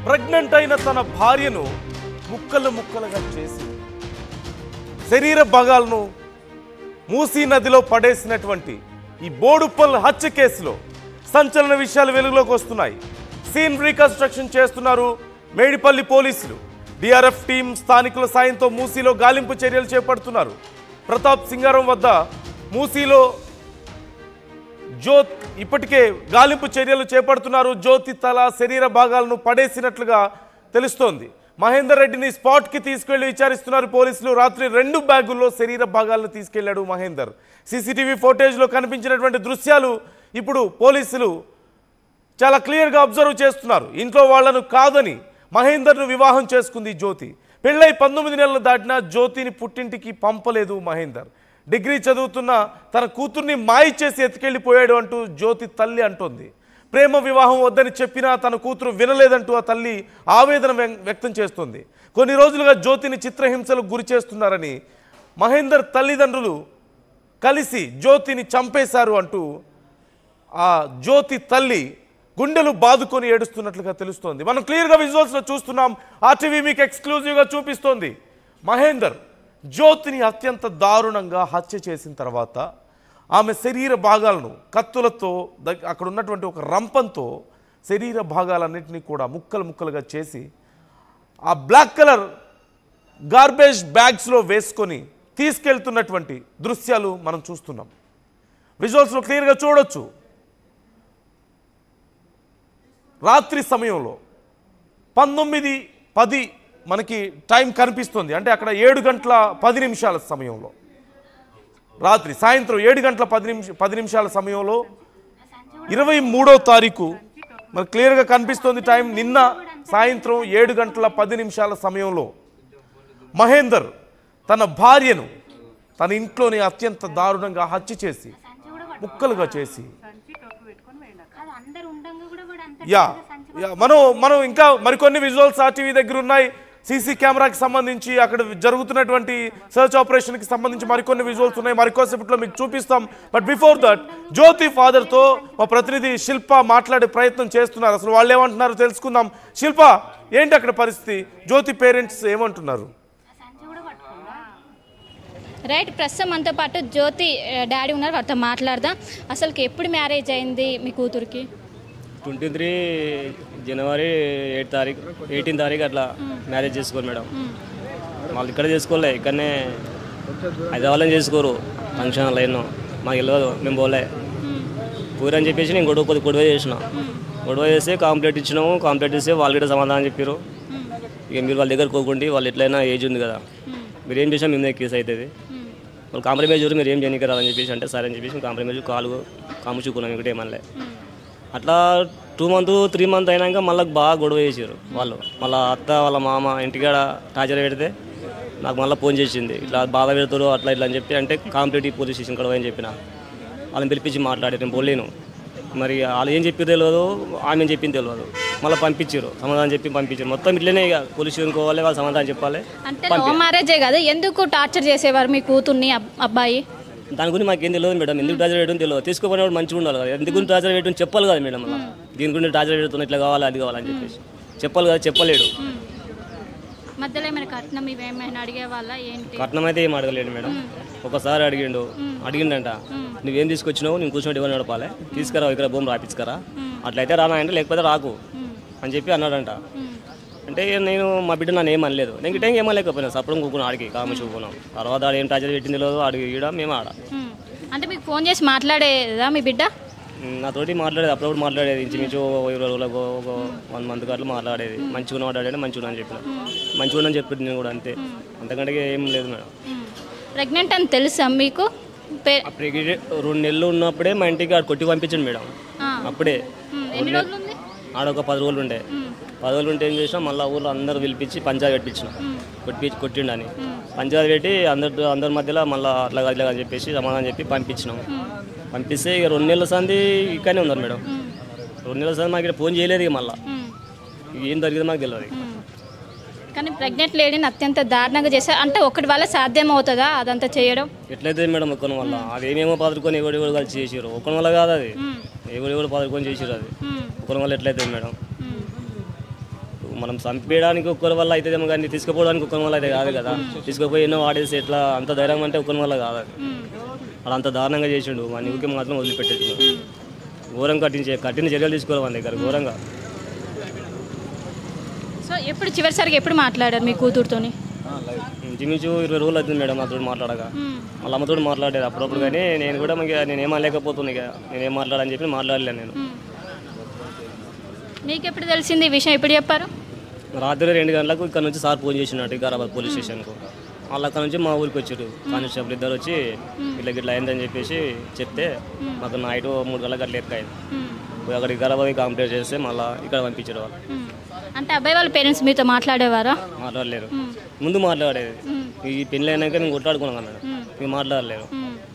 Pregnant అయిన తన భార్యను ముక్కలు ముక్కలుగా చేసి శరీర భాగాలను మూసీ నదిలో పడేసినటువంటి ఈ బోడుప్పల్ హత్య కేసులో సంచలన విషయాలు వెలుగులోకి వస్తున్నాయి. సీన్ రీకన్స్ట్రక్షన్ చేస్తున్నారు మేడిపల్లి పోలీసులు. డిఆర్ఎఫ్ టీం స్థానికుల సాయంతో మూసీలో గాలింపు చర్యలు చేపడుతున్నారు. ప్రతాప్ సింగారం వద్ద మూసీలో ఇప్పటికే గాలింపు చర్యలు చేపడుతున్నారు. జ్యోతి తల శరీర భాగాలను పడేసినట్లుగా తెలుస్తోంది. మహేందర్ రెడ్డిని స్పాట్కి తీసుకెళ్లి విచారిస్తున్నారు పోలీసులు. రాత్రి 2 బ్యాగుల్లో శరీర భాగాలను తీసుకెళ్లాడు మహేందర్. సీసీటీవీ ఫుటేజ్లో కనిపించినటువంటి దృశ్యాలు ఇప్పుడు పోలీసులు చాలా క్లియర్గా అబ్జర్వ్ చేస్తున్నారు. ఇంట్లో వాళ్లను కాదని మహేందర్ను వివాహం చేసుకుంది జ్యోతి. పెళ్ళై 19 నెలలు దాటినా జ్యోతిని పుట్టింటికి పంపలేదు మహేందర్. డిగ్రీ చదువుతున్న తన కూతుర్ని మాయ చేసి ఎత్తుకెళ్లిపోయాడు అంటూ జ్యోతి తల్లి అంటోంది. ప్రేమ వివాహం వద్దని చెప్పినా తన కూతురు వినలేదంటూ ఆ తల్లి ఆవేదన వ్యక్తం చేస్తోంది. కొన్ని రోజులుగా జ్యోతిని చిత్రహింసలకు గురి చేస్తున్నారని మహేందర్ తల్లిదండ్రులు కలిసి జ్యోతిని చంపేశారు అంటూ ఆ జ్యోతి తల్లి గుండెలు బాదుకొని ఏడుస్తున్నట్లుగా తెలుస్తోంది. మనం క్లియర్గా విజువల్స్లో చూస్తున్నాం. ఆర్టీవీ మీకు ఎక్స్క్లూజివ్గా చూపిస్తోంది. మహేందర్ జ్యోతిని అత్యంత దారుణంగా హత్య చేసిన తర్వాత ఆమె శరీర భాగాలను కత్తులతో అక్కడ ఉన్నటువంటి ఒక రంపంతో శరీర భాగాలన్నింటినీ కూడా ముక్కలు ముక్కలుగా చేసి ఆ బ్లాక్ కలర్ గార్బేజ్ బ్యాగ్స్లో వేసుకొని తీసుకెళ్తున్నటువంటి దృశ్యాలు మనం చూస్తున్నాం. విజువల్స్లో క్లియర్గా చూడొచ్చు. రాత్రి సమయంలో 19:10 మనకి టైం కనిపిస్తుంది. అంటే అక్కడ 7 గంటల 10 నిమిషాల సమయంలో, రాత్రి సాయంత్రం 7 గంటల 10 నిమిషాల సమయంలో 23వ తారీఖు మనకు క్లియర్గా కనిపిస్తుంది టైం. నిన్న సాయంత్రం 7 గంటల 10 నిమిషాల సమయంలో మహేందర్ తన భార్యను తన ఇంట్లోనే అత్యంత దారుణంగా హత్య చేసి ముక్కలుగా చేసి మనం ఇంకా మరికొన్ని విజువల్స్ ఆర్టీవీ దగ్గర ఉన్నాయి. సీసీ కెమెరాకి సంబంధించి అక్కడ జరుగుతున్నటువంటి సర్చ్ ఆపరేషన్కి సంబంధించి మరికొన్ని విజువల్స్ ఉన్నాయి. మరికొద్దిసేపట్లో మీకు చూపిస్తాం. బట్ బిఫోర్ దట్ జ్యోతి ఫాదర్తో మా ప్రతినిధి శిల్ప మాట్లాడే ప్రయత్నం చేస్తున్నారు. అసలు వాళ్ళు ఏమంటున్నారో తెలుసుకుందాం. శిల్ప, ఏంటి అక్కడ పరిస్థితి? జ్యోతి పేరెంట్స్ ఏమంటున్నారు? రైట్, ప్రస్తుతం మనతో పాటు జ్యోతి డాడీ ఉన్నారు, వారితో మాట్లాడదాం. అసలుకి ఎప్పుడు మ్యారేజ్ అయింది మీ కూతురికి? 23 జనవరి 18 తారీఖు అట్లా మ్యారేజ్ చేసుకోరు మేడం. వాళ్ళు ఇక్కడ చేసుకోలే, ఇక్కడనే హైదరాబాద్లో చేసుకోరు. ఫంక్షన్ లైన్ మాకు వెళ్ళదు, మేము పోలే. పూరని చెప్పేసి నేను గొడవ చేసిన. గొడవ చేస్తే కాంప్లైంట్ ఇచ్చినాము. కాంప్లైంట్ ఇస్తే వాళ్ళు కూడా సమాధానం చెప్పారు. ఇక మీరు వాళ్ళ దగ్గర కోకుండి, వాళ్ళు ఎట్లయినా ఏజ్ ఉంది కదా, మీరు ఏం చేసినా మేము కేసు అవుతుంది, వాళ్ళు కాంప్రమైజ్ మీరు ఏం చేయడానికి రాదని చెప్పేసి అంటే సరే అని చెప్పేసి కాంప్రమైజ్ కాముచుకున్నాం. ఇంకటి ఏమనలే. అట్లా 2 months 3 months అయినాక మళ్ళీ బాగా గొడవ చేసారు వాళ్ళు. మళ్ళీ అత్త వాళ్ళ మామ ఇంటికాడ టార్చర్ పెడితే నాకు మళ్ళీ ఫోన్ చేసింది, ఇట్లా బాధ పెడతారు అట్లా ఇట్లా అని చెప్పి. అంటే కాంప్లీట్ పోలీస్ స్టేషన్ కూడా అని చెప్పిన. వాళ్ళని పిలిపించి మాట్లాడి నేను పోలేను, మరి వాళ్ళు ఏం చెప్పి తెలియదు, ఆమె చెప్పింది తెలియదు. మళ్ళీ పంపించారు, సమాధానం చెప్పి పంపించారు. మొత్తం ఇట్లనే ఇక పోలీస్ స్టేషన్ పోవాలి, వాళ్ళు సమాధానం చెప్పాలి. అంటే మ్యారేజే కదా, ఎందుకు టార్చర్ చేసేవారు మీ కూతుర్ని అబ్బాయి? దాని గురించి మాకేం తెలియదు మేడం. ఎందుకు టార్చర్ చేయడం తెలియదు. తీసుకోపోయినప్పుడు మంచిగా ఉండాలి కదా, ఎందుకు టార్చర్ చేయడం చెప్పాలి కదా మేడం. అలా దీని గురించి టార్చర్ పెడుతున్నా, ఇట్లా కావాలి అది కావాలని చెప్పేసి చెప్పాలి కదా, చెప్పలేడు. మధ్యలో ఏమైనా కట్నం ఇవేమైనా అడిగే వాళ్ళ ఏంటి? కట్నం అయితే ఏం అడగలేడు మేడం. ఒకసారి అడిగిండంట, నువ్వేం తీసుకొచ్చినావు, నేను కూర్చొని ఇవ్వని నడపాలి, తీసుకురా ఇక్కడ భూమి రాపించుకరా, అట్లయితే రానా అంటే లేకపోతే రాకు అని చెప్పి అన్నాడంట. అంటే నేను మా బిడ్డ నన్ను ఏమనలేదు, నేను గిట్ట ఏమలేకపోయినా సపరం కూకున్నాం, ఆడికి కామ చూకున్నాం. తర్వాత ఆడ ఏం టార్చర్ పెట్టింది లేదు, ఆడికి ఈడ మేము ఆడ. అంటే మీకు ఫోన్ చేసి మాట్లాడేదా మీ బిడ్డ? నాతోటి మాట్లాడేది, అప్పుడప్పుడు మాట్లాడేది. ఇంచుమించు 20 రోజులకు ఒక 1 month అట్లా మాట్లాడేది. మంచిగా మాట్లాడేది, మంచిగా అని చెప్పిన, మంచిగా అని చెప్పింది నేను కూడా అంతే, అంతకంటే ఏం లేదు మేడం. ప్రెగ్నెంట్ అని తెలుసా మీకు? 2 నెలలు ఉన్నప్పుడే మా ఇంటికి ఆడ కొట్టి పంపించండి మేడం. అప్పుడే ఆడ ఒక 10 రోజులు ఉండే. 10 రోజులు ఉంటే ఏం చేసినా మళ్ళీ ఊళ్ళో అందరూ పిలిపించి పంచాయతీ పెట్టించిన, కొట్టిండని పంచాయతీ పెట్టి అందరి మధ్యలో మళ్ళీ అట్లా అట్లా అని చెప్పేసి సమాధానం చెప్పి పంపించినాము. పంపిస్తే ఇక 2 నెలల సంది ఇక్కడనే ఉన్నారు మేడం. 2 నెలల సంది మాకు ఇక్కడ ఫోన్ చేయలేదు. ఇక మళ్ళీ ఏం జరిగింది మాకు తెలియదు. కానీ ప్రెగ్నెంట్ లేడీని అత్యంత దారుణంగా చేశారు. అంటే ఒకటి వల్ల సాధ్యం అవుతుందా అదంతా చేయడం? ఎట్లయితే మేడం ఒక్కని వల్ల అది ఏమేమో పాదుకొని ఎవరు కలిసి చేసారు. ఒకరి వల్ల కాదు అది, ఎవరు పాదుకొని చేసారు. అది ఒకరి వల్ల ఎట్లయితే మేడం. మనం చంపేయడానికి ఒక్కరి వల్ల అవుతుందేమో కానీ తీసుకుపోవడానికి ఒక్కరి వల్ల అయితే కాదు కదా. తీసుకుపోయి ఎన్నో వాడేసి ఎట్లా అంత ధైర్యం అంటే ఒక్కరి వల్ల కాదు. అలా అంత దారుణంగా చేసిండు. మన ఊరికి మాత్రం వదిలిపెట్టేది. ఘోరం కఠిన చర్యలు తీసుకోవాలి మన దగ్గర ఘోరంగా. సో ఎప్పుడు చివరిసారిగా ఎప్పుడు మాట్లాడారు మీ కూతురుతోని? ఇంచుమించు 20 రోజులు అవుతుంది మేడం అతడు మాట్లాడక. వాళ్ళ అమ్మతో మాట్లాడేది అప్పుడప్పుడు, కానీ నేను కూడా నేనేం అనలేకపోతుంది. ఇక నేనేం మాట్లాడని చెప్పి మాట్లాడలేను నేను. మీకు ఎప్పుడు తెలిసింది ఈ విషయం? ఎప్పుడు చెప్పారు? రాత్రి 2 గంటలకు ఇక్కడ నుంచి సార్ ఫోన్ చేసినట్టు వికారాబాద్ పోలీస్ స్టేషన్కు. వాళ్ళు అక్కడ నుంచి మా ఊరికి వచ్చారు. కానిస్టేబుల్ 2 వచ్చి ఇట్లా అయిందని చెప్పేసి చెప్తే మాకు నైట్ 3 గంటలకు అట్లా ఎక్కాయి. అక్కడ వికారాబాద్ కంప్లైంట్ చేస్తే మళ్ళీ ఇక్కడ పంపించారు వాళ్ళు. అంటే అబ్బాయి వాళ్ళ పేరెంట్స్ మీతో మాట్లాడేవారా? మాట్లాడలేరు. ముందు మాట్లాడేది. ఈ పెళ్ళి అయినాక నేను కొట్లాడుకున్నాను మేడం. మీరు మాట్లాడలేరు.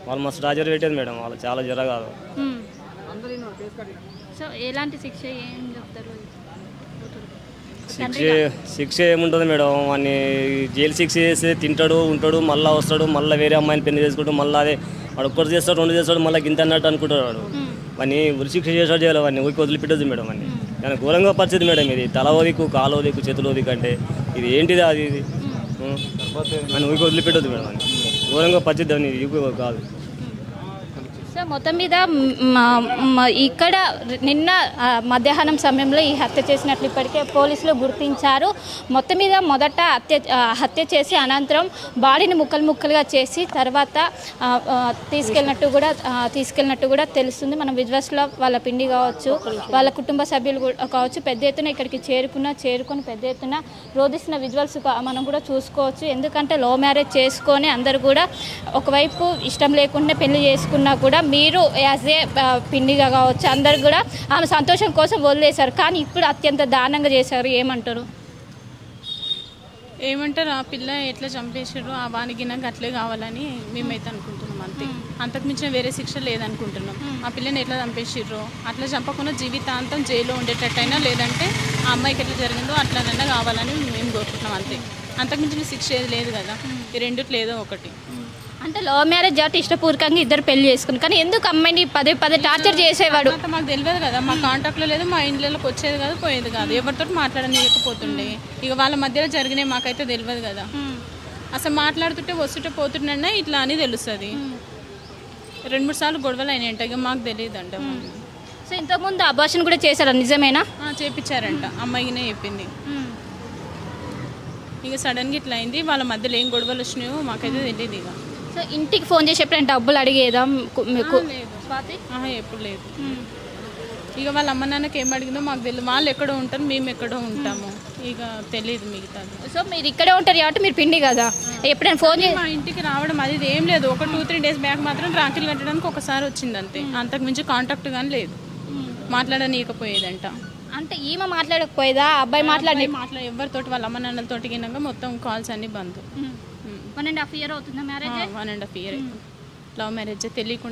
వాళ్ళు మస్తు టార్చర్ పెట్టేది మేడం. వాళ్ళు చాలా జరగాదు. సో ఎలాంటి శిక్ష ఏం చెప్తారు? శిక్ష ఏముంటుంది మేడం? వాడిని జైలు శిక్ష చేస్తే తింటాడు, ఉంటాడు, మళ్ళీ వస్తాడు, మళ్ళీ వేరే అమ్మాయిని పెళ్లి చేసుకుంటాడు, మళ్ళీ అదే వాడు ఒక్కరు చేస్తాడు, 2 చేస్తాడు, మళ్ళీ గింత అన్నట్టు అనుకుంటాడు వాడు. వాడిని ఉరిశిక్ష చేసాడు చేయాలి. వాడిని ఊరికి వదిలిపెట్టదు మేడం. వాడిని నేను ఘోరంగా పరిస్థితి మేడం. ఇది తల ఓదికు, కాలు ఓదికు, చేతులు ఓదికు అంటే ఇది ఏంటిది అది ఇది అని ఊరికి వదిలిపెట్టదు మేడం. అని ఘోరంగా పరిస్థితి అని ఊరికి కాదు. సో మొత్తం మీద ఇక్కడ నిన్న మధ్యాహ్నం సమయంలో ఈ హత్య చేసినట్లు ఇప్పటికే పోలీసులు గుర్తించారు. మొత్తం మీద మొదట హత్య చేసి అనంతరం బాడీని ముక్కలుగా చేసి తర్వాత తీసుకెళ్ళినట్టు కూడా తెలుస్తుంది. మనం విజువల్స్లో వాళ్ళ పిండి కావచ్చు, వాళ్ళ కుటుంబ సభ్యులు కావచ్చు పెద్ద ఎత్తున ఇక్కడికి చేరుకొని పెద్ద ఎత్తున రోధిస్తున్న విజువల్స్ మనం కూడా చూసుకోవచ్చు. ఎందుకంటే లవ్ మ్యారేజ్ చేసుకొని అందరు కూడా ఒకవైపు ఇష్టం లేకుండా పెళ్లి చేసుకున్నా కూడా మీరు యాజ్ ఏ పిండిగా కావచ్చు అందరు కూడా ఆమె సంతోషం కోసం వదిలేశారు. కానీ ఇప్పుడు అత్యంత దారుణంగా చేశారు. ఏమంటారు? ఆ పిల్ల ఎట్లా చంపేసారు, ఆ వానికి నాకు అట్లే కావాలని మేమైతే అనుకుంటున్నాం. అంతే, అంతకుమించిన వేరే శిక్ష లేదనుకుంటున్నాం. ఆ పిల్లని ఎట్లా చంపేసిర్రు అట్లా చంపకుండా జీవితాంతం జైల్లో ఉండేటట్టయినా, లేదంటే ఆ అమ్మాయికి ఎట్లా జరిగిందో అట్లనైనా కావాలని మేము కోరుకుంటున్నాం. అంతే, అంతకుమించిన శిక్ష ఏది లేదు కదా. ఈ రెండిట్లో ఏదో ఒకటి. అంటే లవ్ మ్యారేజ్ కాబట్టి ఇష్టపూర్వకంగా ఇద్దరు పెళ్లి చేసుకుని, కానీ ఎందుకు అమ్మాయిని పదే టార్చర్ చేసేవాడు? అంత మాకు తెలియదు కదా. మా కాంటాక్ట్లో లేదు, మా ఇంట్లోకి వచ్చేది కాదు, పోయేది కాదు, ఎవరితో మాట్లాడలేకపోతుండే. ఇక వాళ్ళ మధ్యలో జరిగినాయి మాకైతే తెలియదు కదా. అసలు మాట్లాడుతుంటే వస్తుంటే పోతుండన్నా ఇట్లా అని తెలుస్తుంది. 2-3 సార్లు గొడవలు అయినాయంట. ఇక మాకు తెలియదు అంట. సో ఇంతకుముందు అబార్షన్ కూడా చేశారా? నిజమేనా? చేపించారంట. అమ్మాయినే చెప్పింది. ఇక సడన్గా ఇట్లా అయింది. వాళ్ళ మధ్యలో ఏం గొడవలు వచ్చినాయో మాకైతే తెలియదు. ఇక సో ఇంటికి ఫోన్ చేసి ఎప్పుడైనా డబ్బులు అడిగేదా మీకు? ఎప్పుడు లేదు. ఇక వాళ్ళ అమ్మ నాన్నకి ఏం అడిగిందో మాకు తెలియదు. వాళ్ళు ఎక్కడో ఉంటారు, మేము ఎక్కడో ఉంటాము. ఇక తెలియదు మిగతాది. సో మీరు ఇక్కడే ఉంటారు కాబట్టి మీరు పిండి కదా, ఎప్పుడైనా ఫోన్ చేసి మా ఇంటికి రావడం అది ఏం లేదు. ఒక 2-3 డేస్ బ్యాక్ మాత్రం రాఖీలు కట్టడానికి ఒకసారి వచ్చింది అంతే. అంతకుమించి కాంటాక్ట్ కానీ లేదు. మాట్లాడనీయకపోయేదంట. అంటే ఈమె మాట్లాడకపోయేదా? అబ్బాయి ఎవరితోటి వాళ్ళ అమ్మ నాన్నలతోటి గినాక మొత్తం కాల్స్ అన్ని బంద్. 1.5 year అవుతుందా మ్యారేజ్? 1.5 year. లవ్ మ్యారేజ్ తెలియకుండా